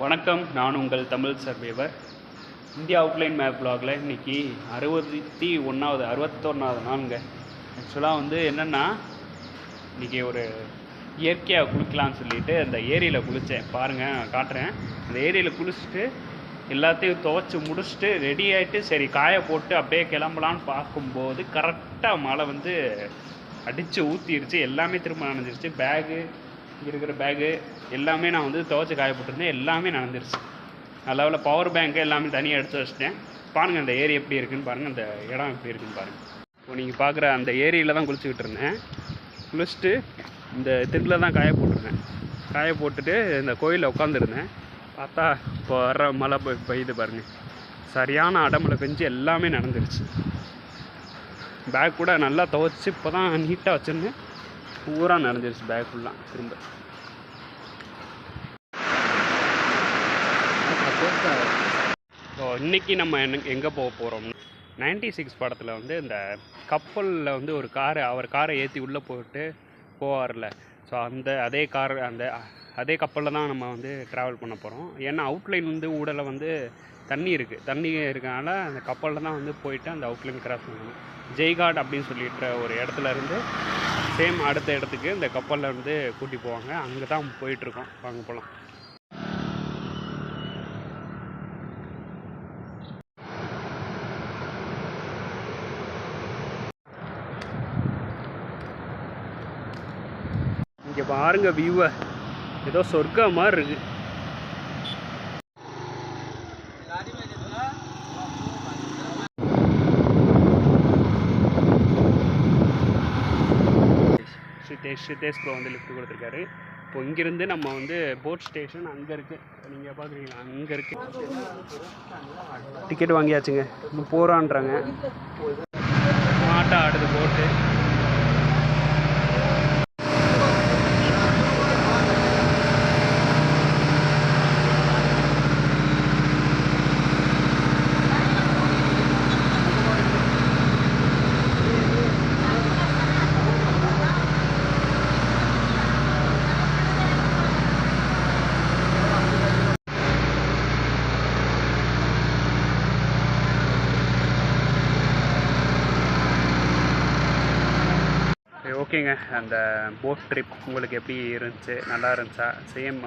வணக்கம், நான் உங்கள் Tamil surveyor. India outline map ப்ளாகில் இன்றைக்கி 61வது நாளுங்க. ஆக்சுவலாக என்னென்னா, இன்றைக்கி ஒரு இயற்கையாக குளிக்கலான்னு சொல்லிட்டு அந்த ஏரியில் குளித்தேன். பாருங்கள், நான் காட்டுறேன். அந்த ஏரியில் குளிச்சுட்டு எல்லாத்தையும் துவைச்சி முடிச்சுட்டு ரெடி ஆகிட்டு சரி காய போட்டு அப்படியே கிளம்பலான்னு பார்க்கும்போது கரெக்டாக மழை அடித்து ஊற்றிடுச்சு. எல்லாமே திரும்ப நனைஞ்சிருச்சு. பேகு, இங்கே இருக்கிற பேகு எல்லாமே நான் துவைச்சி காய போட்டிருந்தேன். எல்லாமே நனைஞ்சிருச்சு. நல்ல பவர் பேங்க்கு எல்லாமே தனியாக எடுத்து வச்சிட்டேன். பாருங்கள் அந்த ஏரி எப்படி இருக்குதுன்னு பாருங்கள், அந்த இடம் எப்படி இருக்குதுன்னு பாருங்கள். இப்போ நீங்கள் பார்க்குற அந்த ஏரியில் தான் குளிச்சுக்கிட்டு இருந்தேன். குளிச்சுட்டு இந்த திண்டில் தான் காய போட்டிருந்தேன். காய போட்டுட்டு இந்த கோயிலில் உட்காந்துருந்தேன். பார்த்தா இப்போ வர்ற மழை பெய்யுது பாருங்கள். சரியான அடமழை பெஞ்சு எல்லாமே நனைஞ்சிருச்சு. பேக் கூட நல்லா துவைச்சி இப்போ தான் நீட்டாக வச்சுருந்தேன். பூரா நனைஞ்சிருச்சு பேக் ஃபுல்லாக. திரும்ப ஸோ இன்றைக்கி நம்ம எங்கே போக போகிறோம், 96 படத்தில் இந்த கப்பலில் ஒரு அவர் காரை ஏற்றி உள்ளே போட்டு போவார்ல. ஸோ அதே கப்பலில் தான் நம்ம ட்ராவல் பண்ண போகிறோம். ஏன்னா அவுட்லைன் ஊடலை தண்ணி இருக்குது. தண்ணி இருக்கனால அந்த கப்பலில் தான் போயிட்டு அந்த அவுட்லைன் கிராஸ் பண்ணணும். ஜெய்காட் அப்படின்னு சொல்லிட்டு ஒரு இடத்துல இருந்து சேம் அடுத்த இடத்துக்கு இந்த கப்பலில் கூட்டி போவாங்க. அங்கே தான் போயிட்டுருக்கோம். வாங்க போகலாம். இங்கே பாருங்க வியூவை, ஏதோ சொர்க்கம் மாதிரி இருக்குது. ஷிதேஷ் ப்ரோ லிஃப்ட் கொடுத்துருக்காரு. இப்போ இங்கேருந்து நம்ம போட் ஸ்டேஷன் அங்கே இருக்குது. நீங்கள் பார்க்குறீங்களா, அங்கே இருக்குது. டிக்கெட் வாங்கியாச்சுங்க. போகிறான்றாங்க. மாட்டா ஆடுது போட்டு. ஓகேங்க, அந்த போட் ட்ரிப் உங்களுக்கு எப்படி இருந்துச்சு? நல்லா இருந்துச்சா? சேம்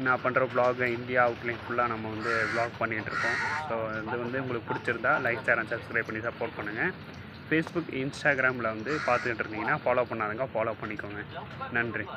நான் பண்ணுற வ்ளாக் இந்தியா அவுட்லைன் ஃபுல்லாக நம்ம வ்ளாக் பண்ணிகிட்ருக்கோம். ஸோ உங்களுக்கு பிடிச்சிருந்தா லைக், ஷேர் அண்ட் சப்ஸ்கிரைப் பண்ணி சப்போர்ட் பண்ணுங்கள். ஃபேஸ்புக், இன்ஸ்டாகிராமில் பார்த்துக்கிட்டு இருந்தீங்கன்னா ஃபாலோ பண்ணாதங்க, ஃபாலோ பண்ணிக்கோங்க. நன்றி.